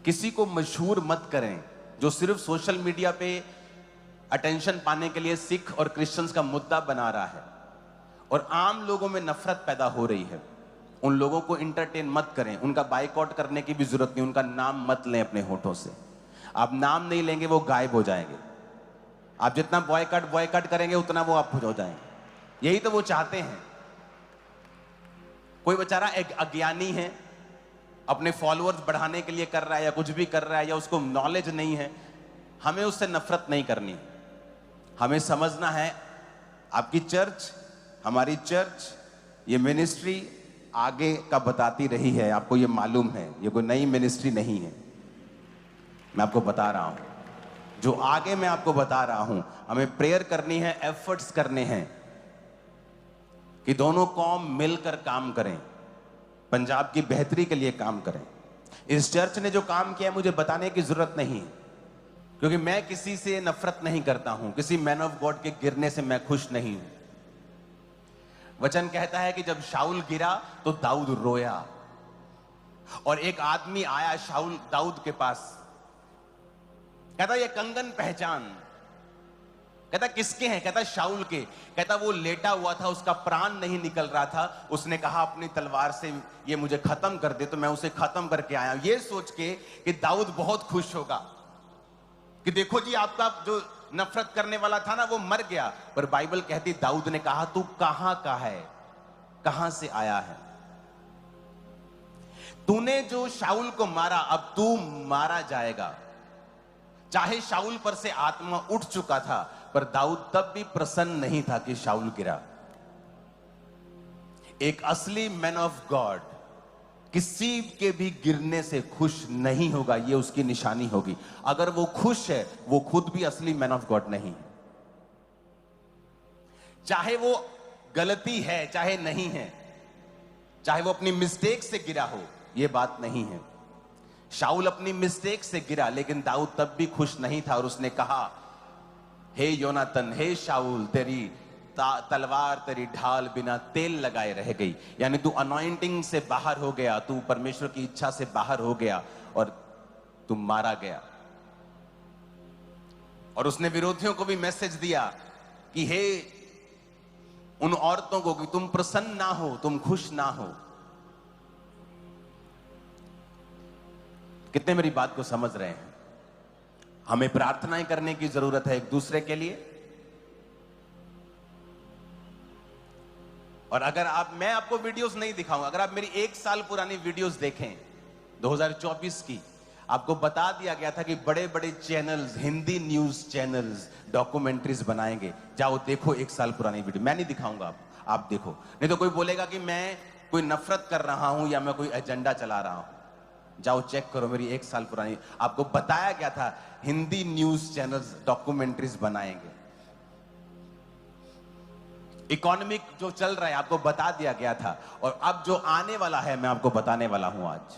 किसी को मशहूर मत करें जो सिर्फ सोशल मीडिया पे अटेंशन पाने के लिए सिख और क्रिश्चियंस का मुद्दा बना रहा है और आम लोगों में नफरत पैदा हो रही है। उन लोगों को इंटरटेन मत करें, उनका बाइकआउट करने की भी जरूरत नहीं, उनका नाम मत लें अपने होठों से। आप नाम नहीं लेंगे वो गायब हो जाएंगे। आप जितना बॉयकॉट करेंगे उतना वो आप हो जाएंगे। यही तो वो चाहते हैं। कोई बेचारा एक अज्ञानी है, अपने फॉलोअर्स बढ़ाने के लिए कर रहा है या कुछ भी कर रहा है या उसको नॉलेज नहीं है, हमें उससे नफरत नहीं करनी। हमें समझना है आपकी चर्च, हमारी चर्च, ये मिनिस्ट्री आगे का बताती रही है। आपको ये मालूम है, ये कोई नई मिनिस्ट्री नहीं है। मैं आपको बता रहा हूं, जो आगे मैं आपको बता रहा हूं, हमें प्रेयर करनी है, एफर्ट्स करने हैं कि दोनों कौम मिलकर काम करें, पंजाब की बेहतरी के लिए काम करें। इस चर्च ने जो काम किया है मुझे बताने की जरूरत नहीं, क्योंकि मैं किसी से नफरत नहीं करता हूं, किसी मैन ऑफ गॉड के गिरने से मैं खुश नहीं हूं। वचन कहता है कि जब शाऊल गिरा तो दाऊद रोया, और एक आदमी आया शाऊल दाऊद के पास, कहता ये कंगन पहचान। कहता किसके हैं? कहता शाऊल के। कहता वो लेटा हुआ था, उसका प्राण नहीं निकल रहा था, उसने कहा अपनी तलवार से ये मुझे खत्म कर दे, तो मैं उसे खत्म करके आया। ये सोच के कि दाऊद बहुत खुश होगा कि देखो जी आपका जो नफरत करने वाला था ना वो मर गया। पर बाइबल कहती दाऊद ने कहा तू कहां का है, कहां से आया है? तूने जो शाऊल को मारा अब तू मारा जाएगा। चाहे शाऊल पर से आत्मा उठ चुका था, पर दाऊद तब भी प्रसन्न नहीं था कि शाऊल गिरा। एक असली मैन ऑफ गॉड किसी के भी गिरने से खुश नहीं होगा, यह उसकी निशानी होगी। अगर वो खुश है, वो खुद भी असली मैन ऑफ गॉड नहीं है। चाहे वो गलती है चाहे नहीं है, चाहे वो अपनी मिस्टेक से गिरा हो, यह बात नहीं है। शाऊल अपनी मिस्टेक से गिरा, लेकिन दाऊद तब भी खुश नहीं था और उसने कहा हे योनातन, हे शाऊल, तेरी तलवार, तेरी ढाल बिना तेल लगाए रह गई। यानी तू अनॉइंटिंग से बाहर हो गया, तू परमेश्वर की इच्छा से बाहर हो गया और तू मारा गया। और उसने विरोधियों को भी मैसेज दिया कि हे उन औरतों को कि तुम प्रसन्न ना हो, तुम खुश ना हो। कितने मेरी बात को समझ रहे हैं? हमें प्रार्थनाएं करने की जरूरत है एक दूसरे के लिए। और अगर मैं आपको वीडियोस नहीं दिखाऊंगा, अगर आप मेरी 1 साल पुरानी वीडियोस देखें 2024 की, आपको बता दिया गया था कि बड़े बड़े channels, Hindi news channels documentaries बनाएंगे। जाओ देखो 1 साल पुरानी वीडियो, मैं नहीं दिखाऊंगा, आप देखो। नहीं तो कोई बोलेगा कि मैं कोई नफरत कर रहा हूं या मैं कोई एजेंडा चला रहा हूं। जाओ चेक करो मेरी 1 साल पुरानी, आपको बताया गया था हिंदी न्यूज चैनल्स डॉक्यूमेंट्रीज बनाएंगे। इकोनॉमिक जो चल रहा है आपको बता दिया गया था, और अब जो आने वाला है मैं आपको बताने वाला हूं आज।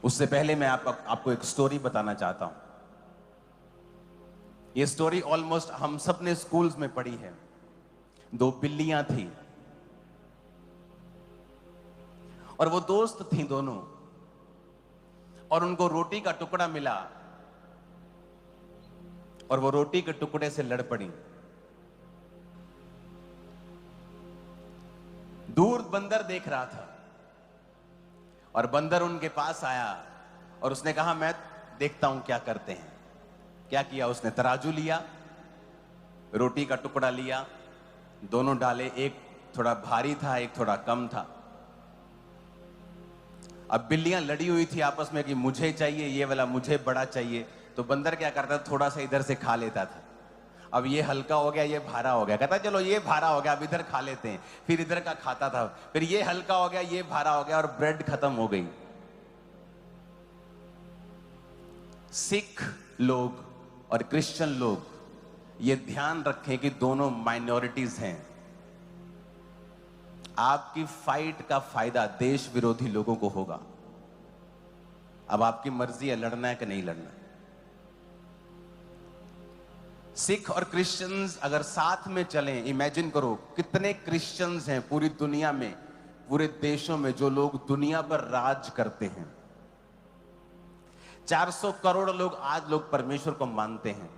उससे पहले मैं आपको एक स्टोरी बताना चाहता हूं। ये स्टोरी ऑलमोस्ट हम सब ने स्कूल्स में पढ़ी है। 2 बिल्लियां थी और वो दोस्त थी दोनों, और उनको रोटी का टुकड़ा मिला और वो रोटी के टुकड़े से लड़ पड़ी। दूर बंदर देख रहा था और बंदर उनके पास आया और उसने कहा मैं देखता हूं क्या करते हैं। क्या किया उसने? तराजू लिया, रोटी का टुकड़ा लिया, दोनों डाले, एक थोड़ा भारी था एक थोड़ा कम था। अब बिल्लियां लड़ी हुई थी आपस में कि मुझे चाहिए ये वाला, मुझे बड़ा चाहिए। तो बंदर क्या करता था, थोड़ा सा इधर से खा लेता था। अब ये हल्का हो गया, ये भारा हो गया, कहता चलो ये भारा हो गया अब इधर खा लेते हैं। फिर इधर का खाता था, फिर ये हल्का हो गया, ये भारा हो गया, और ब्रेड खत्म हो गई। सिख लोग और क्रिश्चियन लोग ये ध्यान रखें कि दोनों माइनॉरिटीज हैं। आपकी फाइट का फायदा देश विरोधी लोगों को होगा। अब आपकी मर्जी है लड़ना है कि नहीं लड़ना। सिख और क्रिश्चियंस अगर साथ में चलें, इमेजिन करो कितने क्रिश्चियंस हैं पूरी दुनिया में, पूरे देशों में, जो लोग दुनिया पर राज करते हैं। 400 करोड़ लोग आज लोग परमेश्वर को मानते हैं।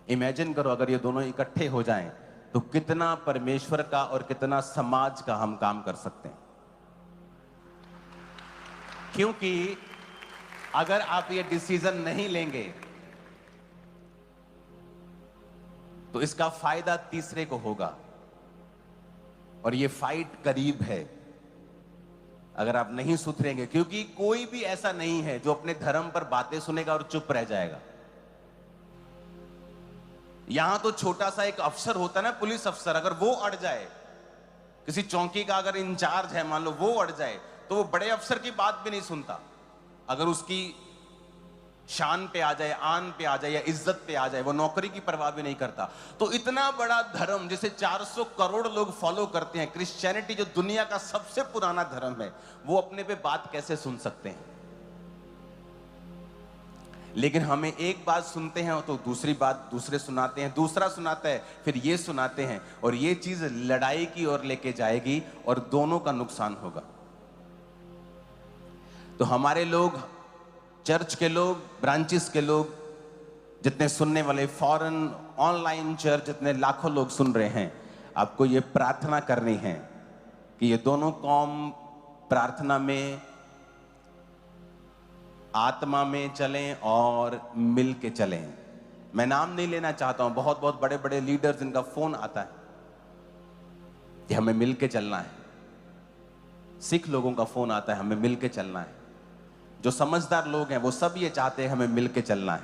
इमेजिन करो अगर ये दोनों इकट्ठे हो जाएं तो कितना परमेश्वर का और कितना समाज का हम काम कर सकते हैं। क्योंकि अगर आप ये डिसीजन नहीं लेंगे तो इसका फायदा तीसरे को होगा, और ये फाइट करीब है अगर आप नहीं सुधरेंगे। क्योंकि कोई भी ऐसा नहीं है जो अपने धर्म पर बातें सुनेगा और चुप रह जाएगा। यहां तो छोटा सा एक अफसर होता है ना, पुलिस अफसर, अगर वो अड़ जाए, किसी चौकी का अगर इंचार्ज है मान लो, वो अड़ जाए तो वो बड़े अफसर की बात भी नहीं सुनता। अगर उसकी शान पे आ जाए, आन पे आ जाए या इज्जत पे आ जाए, वो नौकरी की परवाह भी नहीं करता। तो इतना बड़ा धर्म जिसे 400 करोड़ लोग फॉलो करते हैं, क्रिश्चियनिटी जो दुनिया का सबसे पुराना धर्म है, वो अपने पे बात कैसे सुन सकते हैं? लेकिन हमें एक बात सुनते हैं तो दूसरी बात दूसरे सुनाते हैं, दूसरा सुनाता है, फिर ये सुनाते हैं, और ये चीज लड़ाई की ओर लेके जाएगी और दोनों का नुकसान होगा। तो हमारे लोग, चर्च के लोग, ब्रांचेस के लोग, जितने सुनने वाले, फॉरेन ऑनलाइन चर्च जितने लाखों लोग सुन रहे हैं, आपको ये प्रार्थना करनी है कि ये दोनों कौम प्रार्थना में, आत्मा में चलें और मिल के चलें। मैं नाम नहीं लेना चाहता हूं, बहुत बहुत बड़े बड़े लीडर्स जिनका फोन आता है कि हमें मिल के चलना है। सिख लोगों का फोन आता है, हमें मिल के चलना है। जो समझदार लोग हैं वो सब ये चाहते हैं हमें मिल के चलना है।